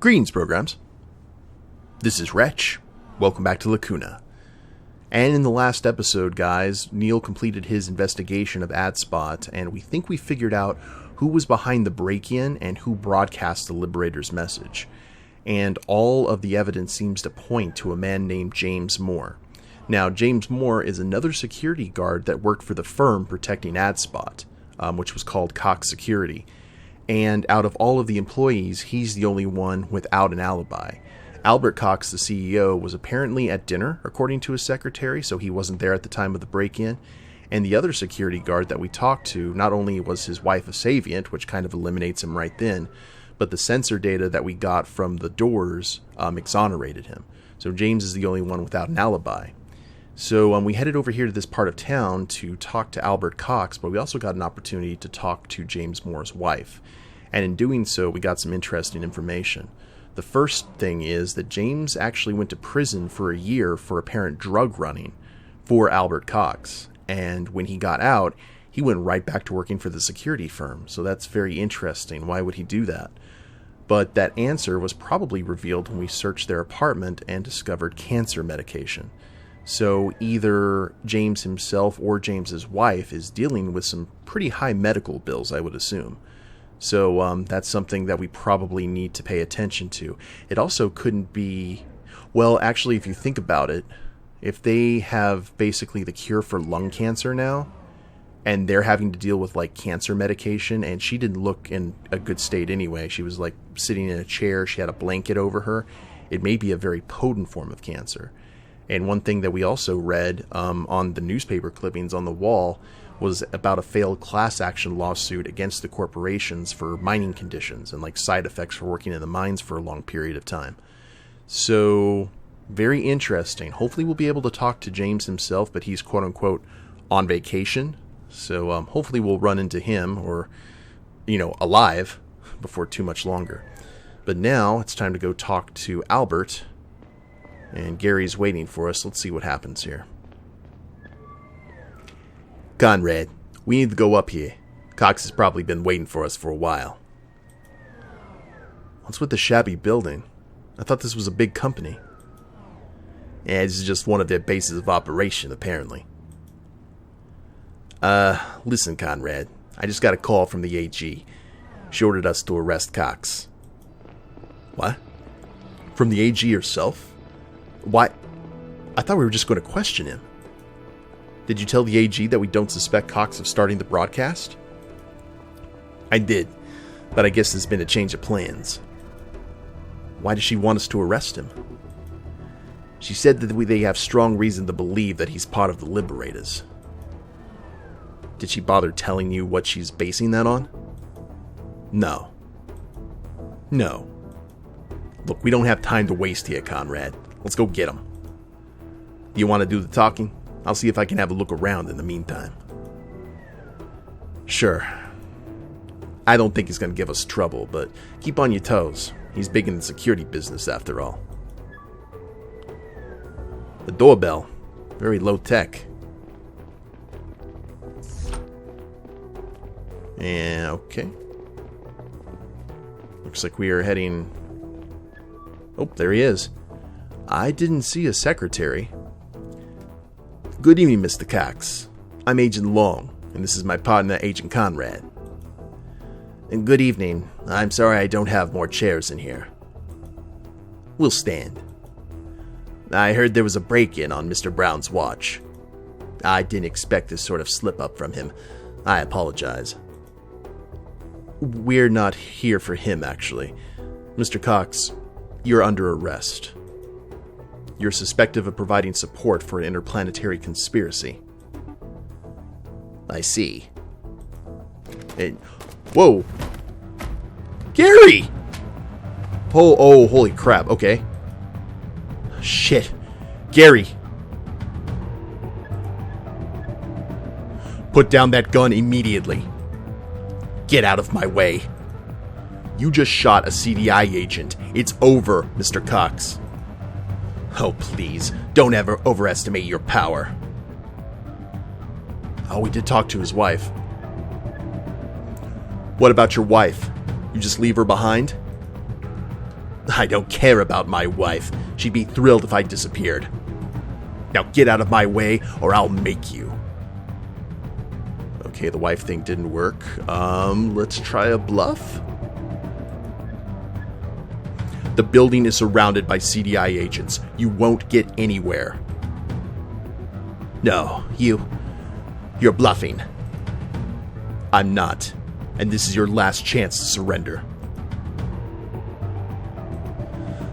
Greetings, programs. This is Wretch. Welcome back to Lacuna. And in the last episode, guys, Neil completed his investigation of AdSpot, and we think we figured out who was behind the break-in and who broadcast the Liberator's message. And all of the evidence seems to point to a man named James Moore. Now, James Moore is another security guard that worked for the firm protecting AdSpot, which was called Cox Security. And out of all of the employees, he's the only one without an alibi. Albert Cox, the CEO, was apparently at dinner, according to his secretary, so he wasn't there at the time of the break-in. And the other security guard that we talked to, not only was his wife a Savient, which kind of eliminates him right then, but the sensor data that we got from the doors exonerated him. So James is the only one without an alibi. So we headed over here to this part of town to talk to Albert Cox, but we also got an opportunity to talk to James Moore's wife. And in doing so, we got some interesting information. The first thing is that James actually went to prison for a year for apparent drug running for Albert Cox. And when he got out, he went right back to working for the security firm. So that's very interesting. Why would he do that? But that answer was probably revealed when we searched their apartment and discovered cancer medication. So either James himself or James's wife is dealing with some pretty high medical bills, I would assume. So that's something that we probably need to pay attention to. It also couldn't be... Well, actually, if you think about it, if they have basically the cure for lung cancer now, and they're having to deal with, like, cancer medication, and she didn't look in a good state anyway. She was, like, sitting in a chair. She had a blanket over her. It may be a very potent form of cancer. And one thing that we also read on the newspaper clippings on the wall was about a failed class action lawsuit against the corporations for mining conditions and like side effects for working in the mines for a long period of time. So very interesting. Hopefully we'll be able to talk to James himself, but he's quote unquote on vacation. So hopefully we'll run into him or, alive before too much longer. But now it's time to go talk to Albert. And Gary's waiting for us. Let's see what happens here. Conrad, we need to go up here. Cox has probably been waiting for us for a while. What's with the shabby building? I thought this was a big company. Yeah, this is just one of their bases of operation, apparently. Listen, Conrad. I just got a call from the AG. She ordered us to arrest Cox. What? From the AG herself? Why? I thought we were just going to question him. Did you tell the AG that we don't suspect Cox of starting the broadcast? I did, but I guess there's been a change of plans. Why does she want us to arrest him? She said that they have strong reason to believe that he's part of the Liberators. Did she bother telling you what she's basing that on? No. Look, we don't have time to waste here, Conrad. Let's go get him. You want to do the talking? I'll see if I can have a look around in the meantime. Sure. I don't think he's going to give us trouble, but keep on your toes. He's big in the security business after all. The doorbell. Very low tech. Yeah, okay. Looks like we are heading... Oh, there he is. I didn't see a secretary. Good evening, Mr. Cox. I'm Agent Long, and this is my partner, Agent Conrad. And good evening. I'm sorry I don't have more chairs in here. We'll stand. I heard there was a break-in on Mr. Brown's watch. I didn't expect this sort of slip-up from him. I apologize. We're not here for him, actually. Mr. Cox, you're under arrest. You're suspected of providing support for an interplanetary conspiracy. I see. Whoa! Gary! Oh, holy crap, okay. Shit. Gary! Put down that gun immediately. Get out of my way. You just shot a CDI agent. It's over, Mr. Cox. Oh, please, don't ever overestimate your power. Oh, we did talk to his wife. What about your wife? You just leave her behind? I don't care about my wife. She'd be thrilled if I disappeared. Now get out of my way, or I'll make you. Okay, the wife thing didn't work. Let's try a bluff. The building is surrounded by CDI agents. You won't get anywhere. No, you're bluffing. I'm not. And this is your last chance to surrender.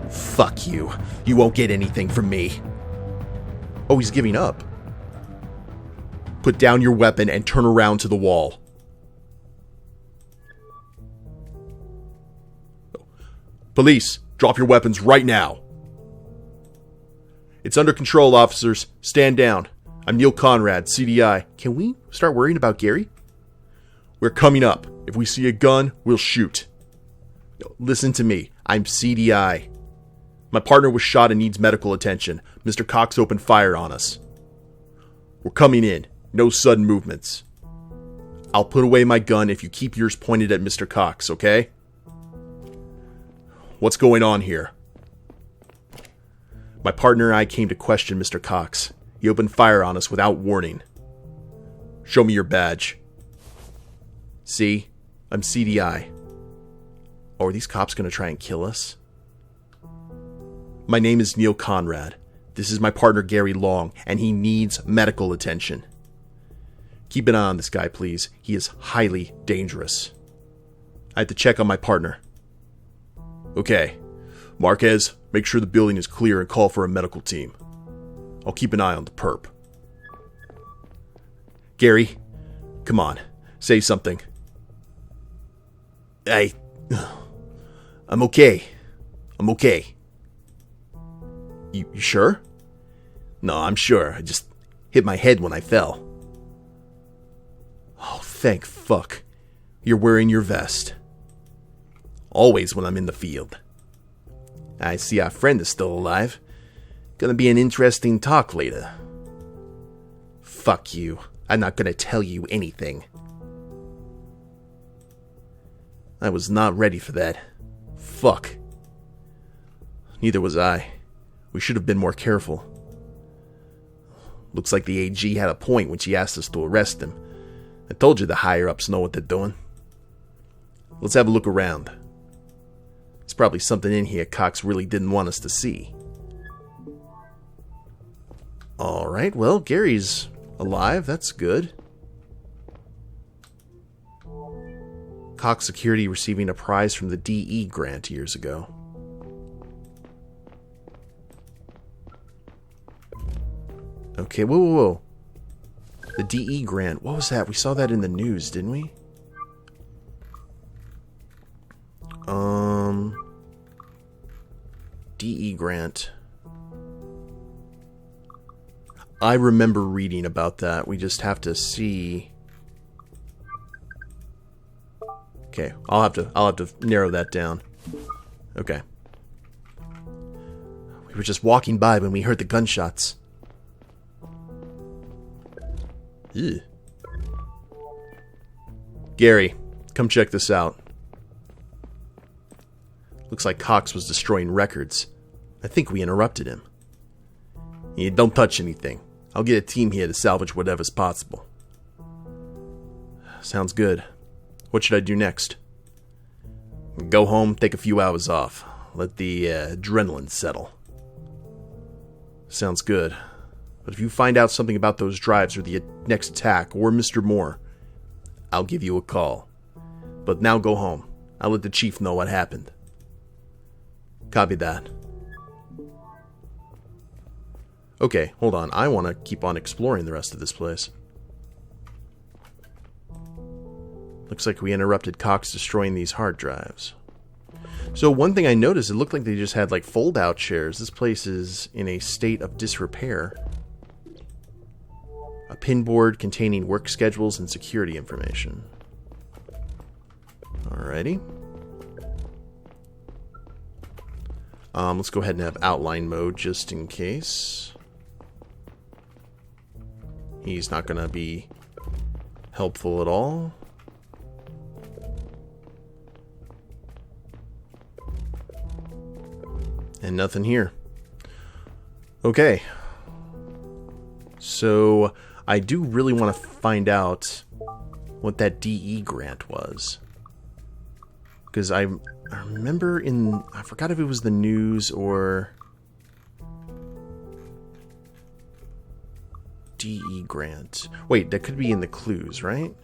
Fuck you. You won't get anything from me. Oh, he's giving up. Put down your weapon and turn around to the wall. Police, drop your weapons right now. It's under control, officers. Stand down. I'm Neil Conrad, CDI. Can we start worrying about Gary? We're coming up. If we see a gun, we'll shoot. Listen to me. I'm CDI. My partner was shot and needs medical attention. Mr. Cox opened fire on us. We're coming in. No sudden movements. I'll put away my gun if you keep yours pointed at Mr. Cox, okay? What's going on here? My partner and I came to question Mr. Cox. He opened fire on us without warning. Show me your badge. See? I'm CDI. Oh, are these cops going to try and kill us? My name is Neil Conrad. This is my partner Gary Long, and he needs medical attention. Keep an eye on this guy, please. He is highly dangerous. I have to check on my partner. Okay. Marquez, make sure the building is clear and call for a medical team. I'll keep an eye on the perp. Gary, come on. Say something. I'm okay. I'm okay. You sure? No, I'm sure. I just hit my head when I fell. Oh, thank fuck. You're wearing your vest. Always when I'm in the field. I see our friend is still alive. Gonna be an interesting talk later. Fuck you. I'm not gonna tell you anything. I was not ready for that. Fuck. Neither was I. We should have been more careful. Looks like the AG had a point when she asked us to arrest him. I told you the higher-ups know what they're doing. Let's have a look around. There's probably something in here Cox really didn't want us to see. Alright, well, Gary's alive. That's good. Cox Security receiving a prize from the DE grant years ago. Okay, whoa. The DE grant. What was that? We saw that in the news, didn't we? DE grant. I remember reading about that. We just have to see. Okay, I'll have to narrow that down. Okay. We were just walking by when we heard the gunshots. Ew. Gary, come check this out. Looks like Cox was destroying records. I think we interrupted him. Yeah, don't touch anything. I'll get a team here to salvage whatever's possible. Sounds good. What should I do next? Go home, take a few hours off. Let the adrenaline settle. Sounds good. But if you find out something about those drives or the next attack or Mr. Moore, I'll give you a call. But now go home. I'll let the chief know what happened. Copy that. Okay, hold on. I want to keep on exploring the rest of this place. Looks like we interrupted Cox destroying these hard drives. So one thing I noticed, it looked like they just had like fold-out chairs. This place is in a state of disrepair. A pinboard containing work schedules and security information. Alrighty. Let's go ahead and have outline mode just in case. He's not going to be helpful at all. And nothing here. Okay. So, I do really want to find out what that DE grant was. Because I remember I forgot if it was the news or... DE grant. Wait, that could be in the clues, right?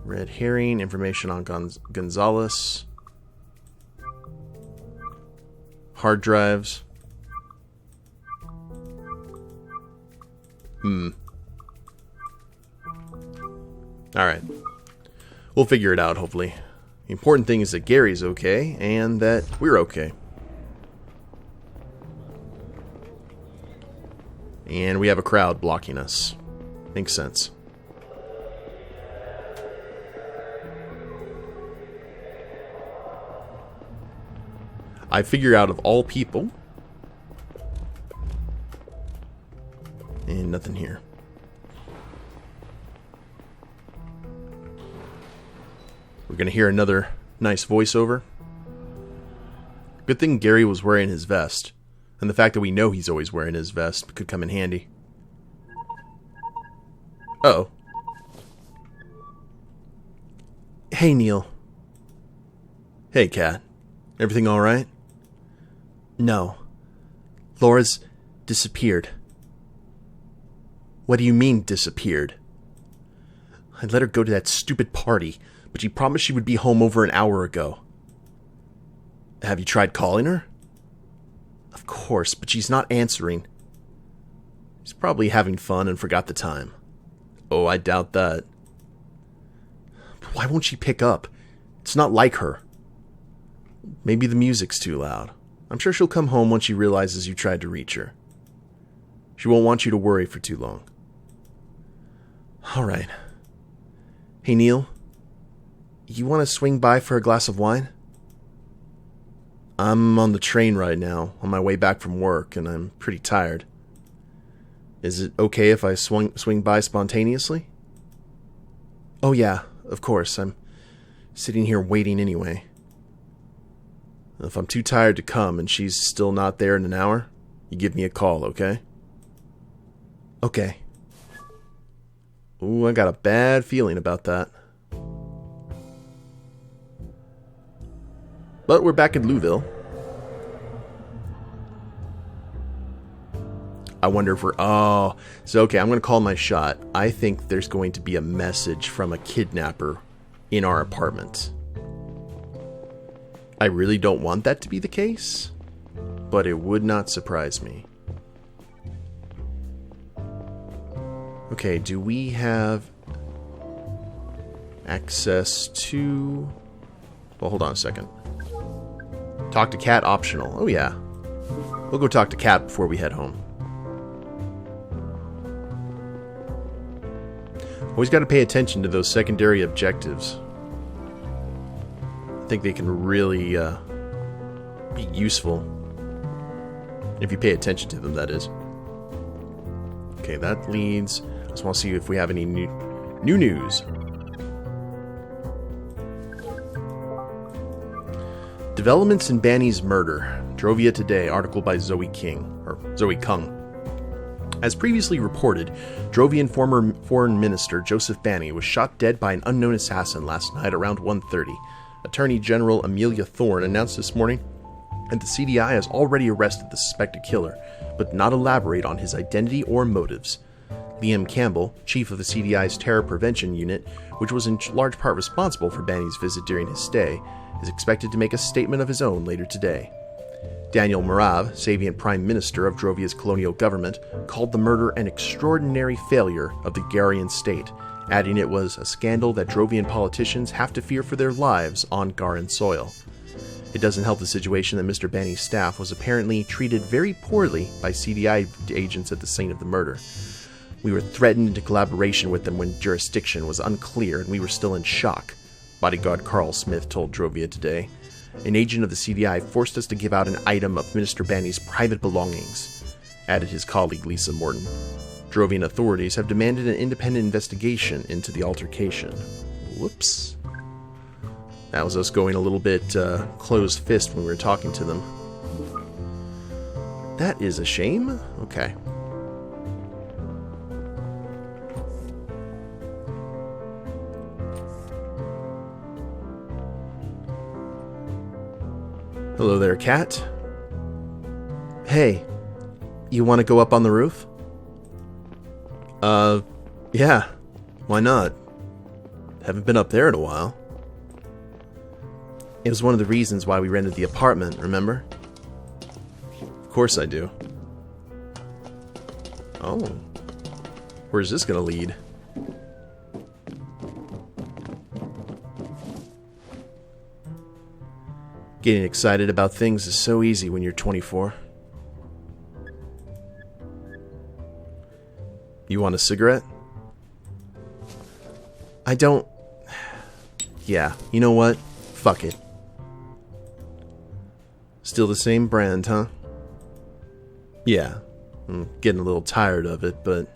Red herring, information on Gonzalez. Hard drives. Alright. We'll figure it out, hopefully. The important thing is that Gary's okay, and that we're okay. And we have a crowd blocking us. Makes sense. I figure out of all people. And nothing here. We're going to hear another nice voiceover. Good thing Gary was wearing his vest. And the fact that we know he's always wearing his vest could come in handy. Uh-oh. Hey, Neil. Hey, Kat. Everything alright? No. Laura's disappeared. What do you mean, disappeared? I let her go to that stupid party, but she promised she would be home over an hour ago. Have you tried calling her? Of course, but she's not answering. She's probably having fun and forgot the time. Oh, I doubt that. But why won't she pick up? It's not like her. Maybe the music's too loud. I'm sure she'll come home once she realizes you tried to reach her. She won't want you to worry for too long. Alright. Hey, Neil. You want to swing by for a glass of wine? I'm on the train right now, on my way back from work, and I'm pretty tired. Is it okay if I swing by spontaneously? Oh yeah, of course. I'm sitting here waiting anyway. If I'm too tired to come and she's still not there in an hour, you give me a call, okay? Okay. Ooh, I got a bad feeling about that. But we're back in Louisville. I wonder if we're... Oh, so okay, I'm going to call my shot. I think there's going to be a message from a kidnapper in our apartment. I really don't want that to be the case, but it would not surprise me. Okay, do we have access to... Well, hold on a second. Talk to Kat optional. Oh yeah. We'll go talk to Kat before we head home. Always got to pay attention to those secondary objectives. I think they can really be useful. If you pay attention to them, that is. Okay, that leads... I just want to see if we have any new news. Developments in Banny's murder. Drovia Today, article by Zoe Kung. As previously reported, Drovian former Foreign Minister Joseph Banny was shot dead by an unknown assassin last night around 1:30. Attorney General Amelia Thorne announced this morning that the CDI has already arrested the suspected killer, but not elaborate on his identity or motives. Liam Campbell, chief of the CDI's Terror Prevention Unit, which was in large part responsible for Banny's visit during his stay, is expected to make a statement of his own later today. Daniel Marav, Savian Prime Minister of Drovia's colonial government, called the murder an extraordinary failure of the Garian state, adding it was a scandal that Drovian politicians have to fear for their lives on Garan soil. It doesn't help the situation that Mr. Banny's staff was apparently treated very poorly by CDI agents at the scene of the murder. We were threatened into collaboration with them when jurisdiction was unclear and we were still in shock, bodyguard Carl Smith told Drovia Today. An agent of the CDI forced us to give out an item of Minister Banny's private belongings, added his colleague Lisa Morton. Drovian authorities have demanded an independent investigation into the altercation. Whoops. That was us going a little bit closed fist when we were talking to them. That is a shame. Okay. Hello there, cat. Hey, you want to go up on the roof? Yeah. Why not? Haven't been up there in a while. It was one of the reasons why we rented the apartment, remember? Of course I do. Oh. Where's this gonna lead? Getting excited about things is so easy when you're 24. You want a cigarette? I don't... Yeah, you know what? Fuck it. Still the same brand, huh? Yeah, I'm getting a little tired of it, but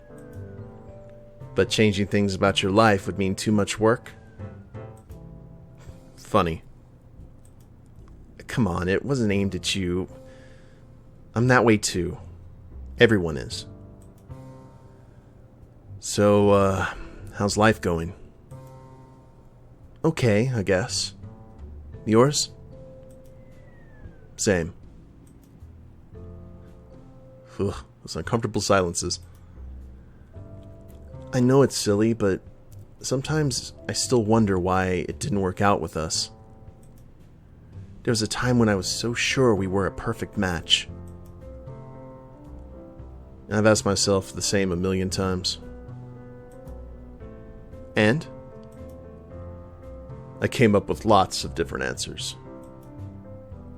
changing things about your life would mean too much work? Funny. Come on, it wasn't aimed at you. I'm that way too. Everyone is. So, how's life going? Okay, I guess. Yours? Same. Ugh, those uncomfortable silences. I know it's silly, but sometimes I still wonder why it didn't work out with us. There was a time when I was so sure we were a perfect match. I've asked myself the same a million times. And I came up with lots of different answers.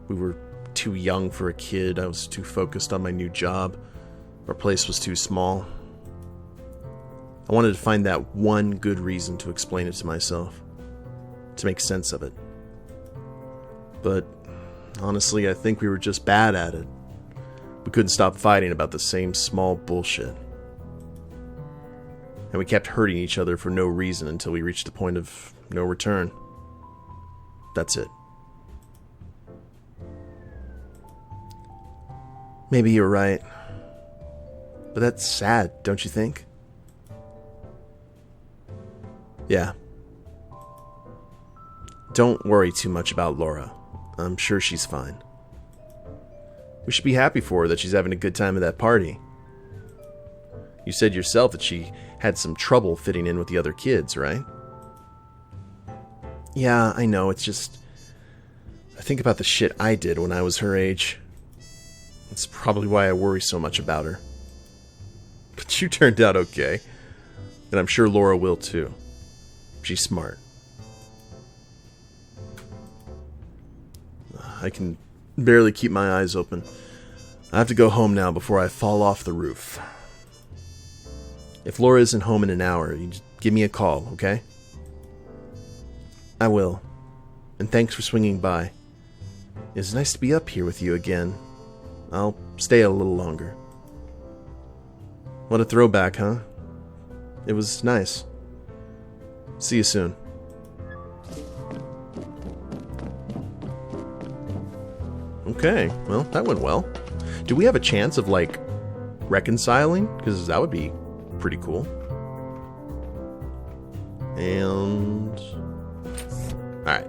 We were too young for a kid. I was too focused on my new job. Our place was too small. I wanted to find that one good reason to explain it to myself, to make sense of it. But honestly, I think we were just bad at it. We couldn't stop fighting about the same small bullshit. And we kept hurting each other for no reason until we reached a point of no return. That's it. Maybe you're right. But that's sad, don't you think? Yeah. Don't worry too much about Laura. I'm sure she's fine. We should be happy for her that she's having a good time at that party. You said yourself that she had some trouble fitting in with the other kids, right? Yeah, I know, it's just... I think about the shit I did when I was her age. That's probably why I worry so much about her. But you turned out okay. And I'm sure Laura will too. She's smart. I can barely keep my eyes open. I have to go home now before I fall off the roof. If Laura isn't home in an hour, you just give me a call, okay? I will. And thanks for swinging by. It's nice to be up here with you again. I'll stay a little longer. What a throwback, huh? It was nice. See you soon. Okay, well, that went well. Do we have a chance of, like, reconciling? Because that would be pretty cool. And... Alright.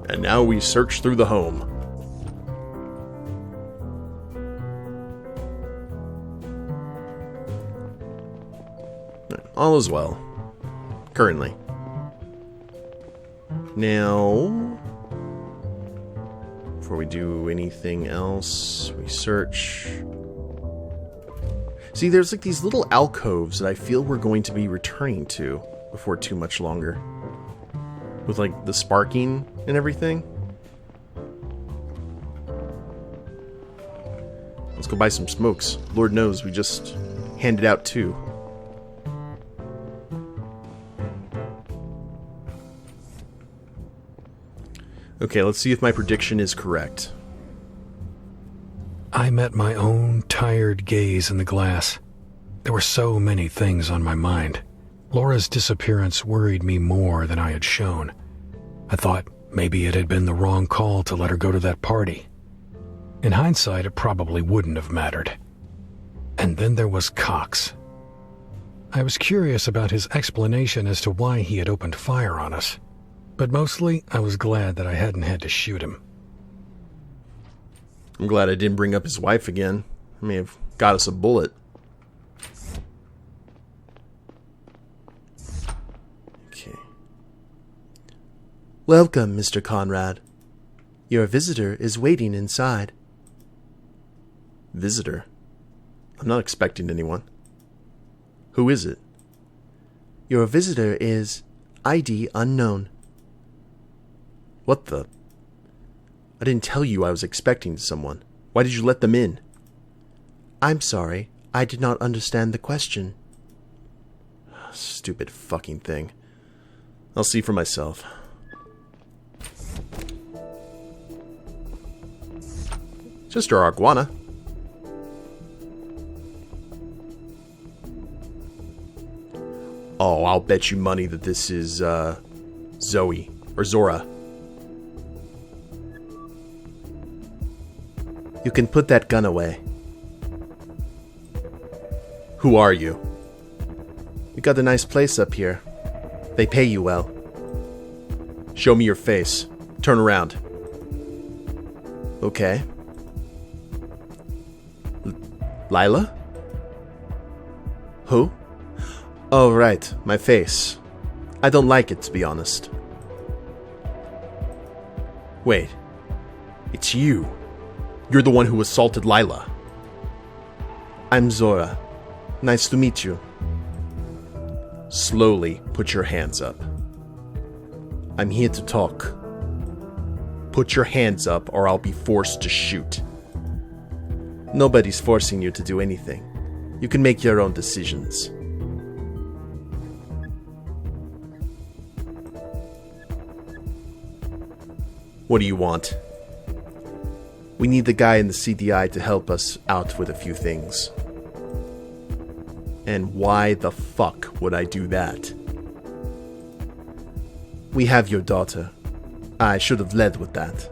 And now we search through the home. All is well. Currently. Now... Before we do anything else, we search. See, there's like these little alcoves that I feel we're going to be returning to before too much longer. With like the sparking and everything. Let's go buy some smokes. Lord knows we just handed out 2. Okay, let's see if my prediction is correct. I met my own tired gaze in the glass. There were so many things on my mind. Laura's disappearance worried me more than I had shown. I thought maybe it had been the wrong call to let her go to that party. In hindsight, it probably wouldn't have mattered. And then there was Cox. I was curious about his explanation as to why he had opened fire on us, but mostly I was glad that I hadn't had to shoot him. I'm glad I didn't bring up his wife again. I may have got us a bullet. Okay. Welcome, Mr. Conrad. Your visitor is waiting inside. Visitor? I'm not expecting anyone. Who is it? Your visitor is ID unknown. What the? I didn't tell you I was expecting someone. Why did you let them in? I'm sorry. I did not understand the question. Stupid fucking thing. I'll see for myself. Just our iguana. Oh, I'll bet you money that this is, Zoe. Or Zora. You can put that gun away. Who are you? We got a nice place up here. They pay you well. Show me your face. Turn around. Okay. Lila? Who? Oh, right. My face. I don't like it, to be honest. Wait. It's you. You're the one who assaulted Lila. I'm Zora. Nice to meet you. Slowly put your hands up. I'm here to talk. Put your hands up or I'll be forced to shoot. Nobody's forcing you to do anything. You can make your own decisions. What do you want? We need the guy in the CDI to help us out with a few things. And why the fuck would I do that? We have your daughter. I should have led with that.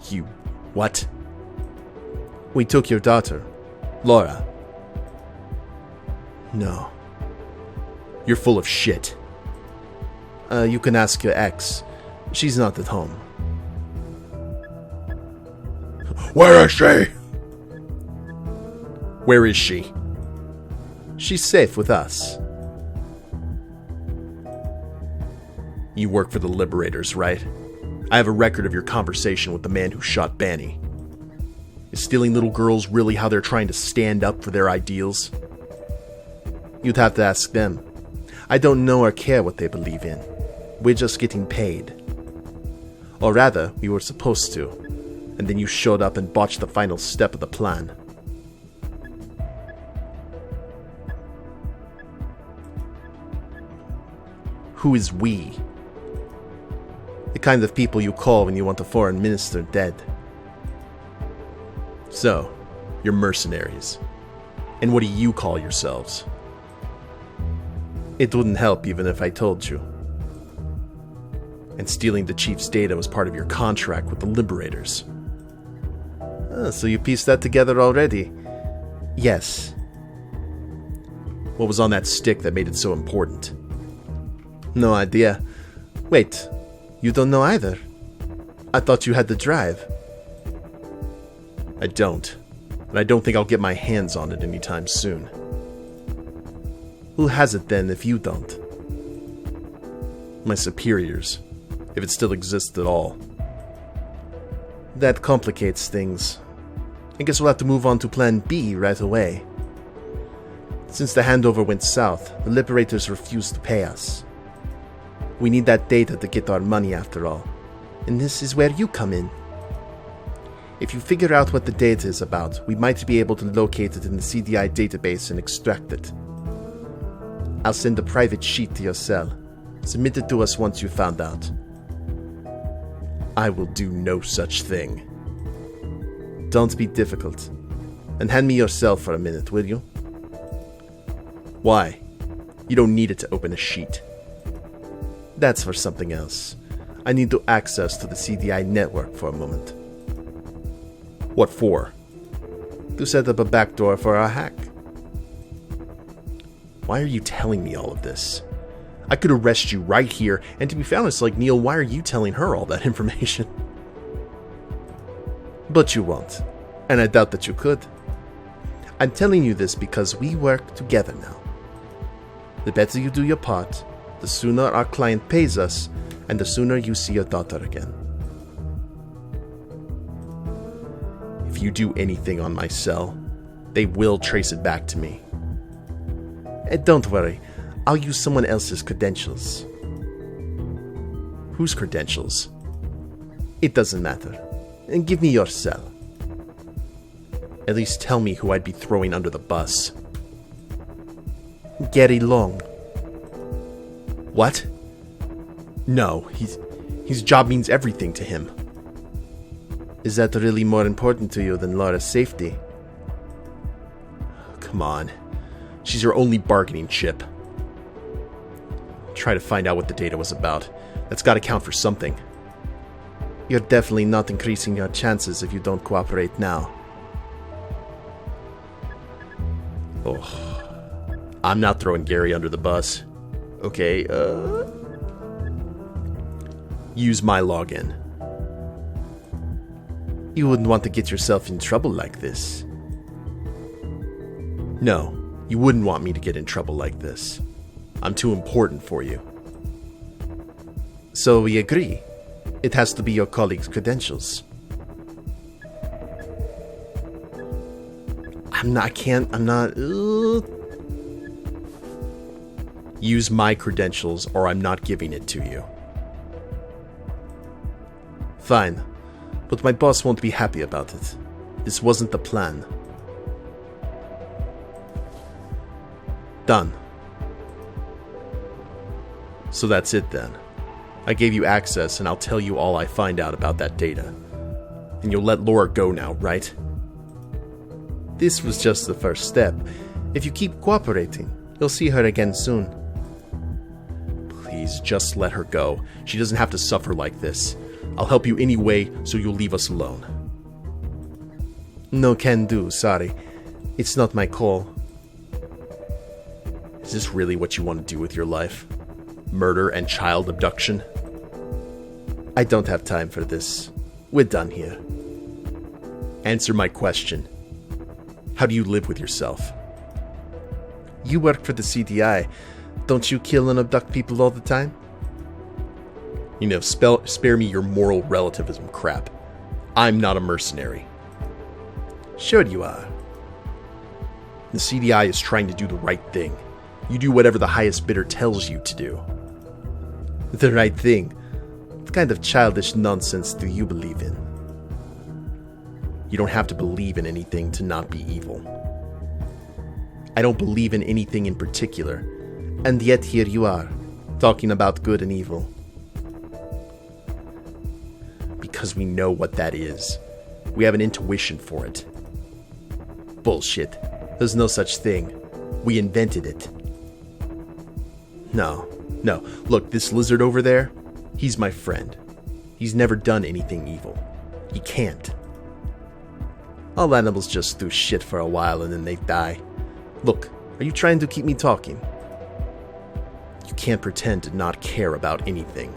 You... what? We took your daughter, Laura. No. You're full of shit. You can ask your ex. She's not at home. Where is she? Where is she? She's safe with us. You work for the Liberators, right? I have a record of your conversation with the man who shot Banny. Is stealing little girls really how they're trying to stand up for their ideals? You'd have to ask them. I don't know or care what they believe in. We're just getting paid. Or rather, we were supposed to. And then you showed up and botched the final step of the plan. Who is we? The kind of people you call when you want a foreign minister dead. So, you're mercenaries. And what do you call yourselves? It wouldn't help even if I told you. And stealing the chief's data was part of your contract with the Liberators. So you pieced that together already? Yes. What was on that stick that made it so important? No idea. Wait, you don't know either? I thought you had the drive. I don't. And I don't think I'll get my hands on it anytime soon. Who has it then if you don't? My superiors. If it still exists at all. That complicates things. I guess we'll have to move on to Plan B right away. Since the handover went south, the Liberators refused to pay us. We need that data to get our money after all. And this is where you come in. If you figure out what the data is about, we might be able to locate it in the CDI database and extract it. I'll send a private sheet to your cell. Submit it to us once you found out. I will do no such thing. Don't be difficult. And hand me your cell for a minute, will you? Why? You don't need it to open a sheet. That's for something else. I need to access to the CDI network for a moment. What for? To set up a backdoor for our hack. Why are you telling me all of this? I could arrest you right here, and to be honest, like Neil, why are you telling her all that information? But you won't, and I doubt that you could. I'm telling you this because we work together now. The better you do your part, the sooner our client pays us, and the sooner you see your daughter again. If you do anything on my cell, they will trace it back to me. And don't worry, I'll use someone else's credentials. Whose credentials? It doesn't matter. And give me your cell. At least tell me who I'd be throwing under the bus. Gary Long. What? No, his job means everything to him. Is that really more important to you than Laura's safety? Come on. She's your only bargaining chip. Try to find out what the data was about. That's got to count for something. You're definitely not increasing your chances if you don't cooperate now. Oh, I'm not throwing Gary under the bus. Okay, use my login. You wouldn't want to get yourself in trouble like this. No, you wouldn't want me to get in trouble like this. I'm too important for you. So we agree. It has to be your colleague's credentials. I'm not. Use my credentials or I'm not giving it to you. Fine, but my boss won't be happy about it. This wasn't the plan. Done. So that's it then. I gave you access and I'll tell you all I find out about that data. And you'll let Laura go now, right? This was just the first step. If you keep cooperating, you'll see her again soon. Please, just let her go. She doesn't have to suffer like this. I'll help you anyway, so you'll leave us alone. No can do, sorry. It's not my call. Is this really what you want to do with your life? Murder and child abduction? I don't have time for this. We're done here. Answer my question. How do you live with yourself? You work for the CDI. Don't you kill and abduct people all the time? You know, spare me your moral relativism crap. I'm not a mercenary. Sure you are. The CDI is trying to do the right thing. You do whatever the highest bidder tells you to do. The right thing? What kind of childish nonsense do you believe in? You don't have to believe in anything to not be evil. I don't believe in anything in particular, and yet here you are, talking about good and evil. Because we know what that is. We have an intuition for it. Bullshit. There's no such thing. We invented it. No. Look, this lizard over there, he's my friend. He's never done anything evil. He can't. All animals just do shit for a while and then they die. Look, are you trying to keep me talking? You can't pretend to not care about anything.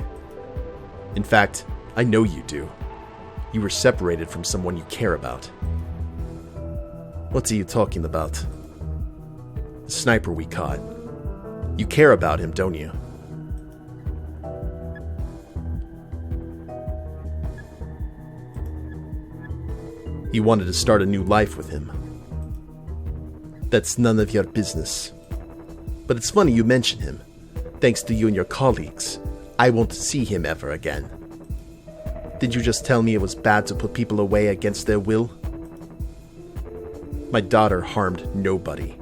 In fact, I know you do. You were separated from someone you care about. What are you talking about? The sniper we caught. You care about him, don't you? You wanted to start a new life with him. That's none of your business. But it's funny you mention him. Thanks to you and your colleagues, I won't see him ever again. Did you just tell me it was bad to put people away against their will? My daughter harmed nobody.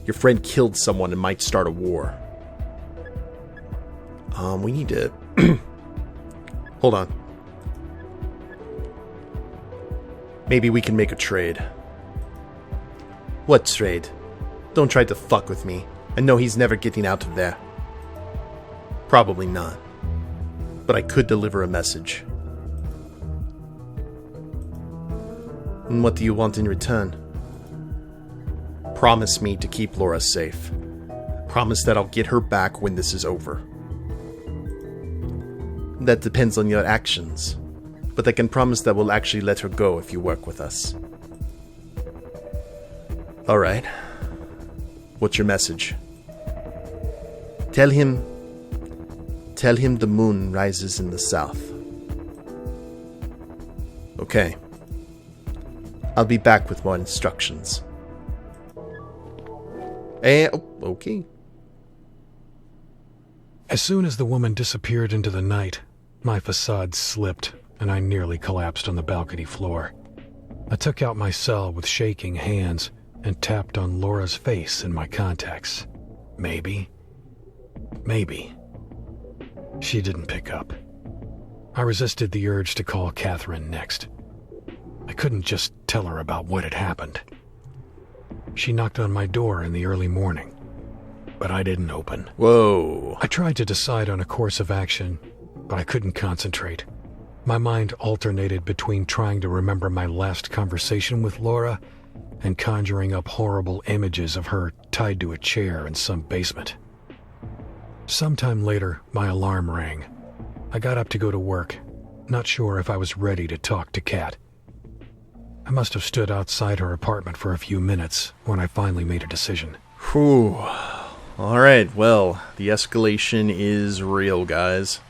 Your friend killed someone and might start a war. We need to... Hold on. Maybe we can make a trade. What trade? Don't try to fuck with me. I know he's never getting out of there. Probably not. But I could deliver a message. And what do you want in return? Promise me to keep Laura safe. Promise that I'll get her back when this is over. That depends on your actions. But I can promise that we'll actually let her go if you work with us. Alright. What's your message? Tell him the moon rises in the south. Okay. I'll be back with more instructions. Okay. As soon as the woman disappeared into the night, my facade slipped and I nearly collapsed on the balcony floor. I took out my cell with shaking hands and tapped on Laura's face in my contacts. Maybe. She didn't pick up. I resisted the urge to call Catherine next. I couldn't just tell her about what had happened. She knocked on my door in the early morning, but I didn't open. Whoa. I tried to decide on a course of action, but I couldn't concentrate. My mind alternated between trying to remember my last conversation with Laura and conjuring up horrible images of her tied to a chair in some basement. Sometime later, my alarm rang. I got up to go to work, not sure if I was ready to talk to Kat. I must have stood outside her apartment for a few minutes when I finally made a decision. Whew. Alright, well, the escalation is real, guys.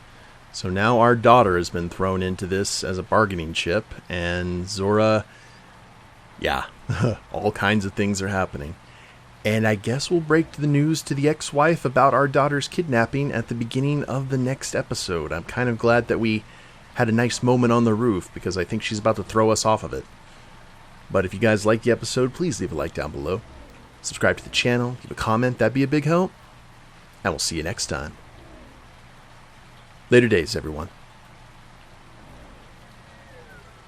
So now our daughter has been thrown into this as a bargaining chip, and Zora... Yeah, all kinds of things are happening. And I guess we'll break the news to the ex-wife about our daughter's kidnapping at the beginning of the next episode. I'm kind of glad that we had a nice moment on the roof, because I think she's about to throw us off of it. But if you guys liked the episode, please leave a like down below. Subscribe to the channel, leave a comment, that'd be a big help. And we'll see you next time. Later days, everyone.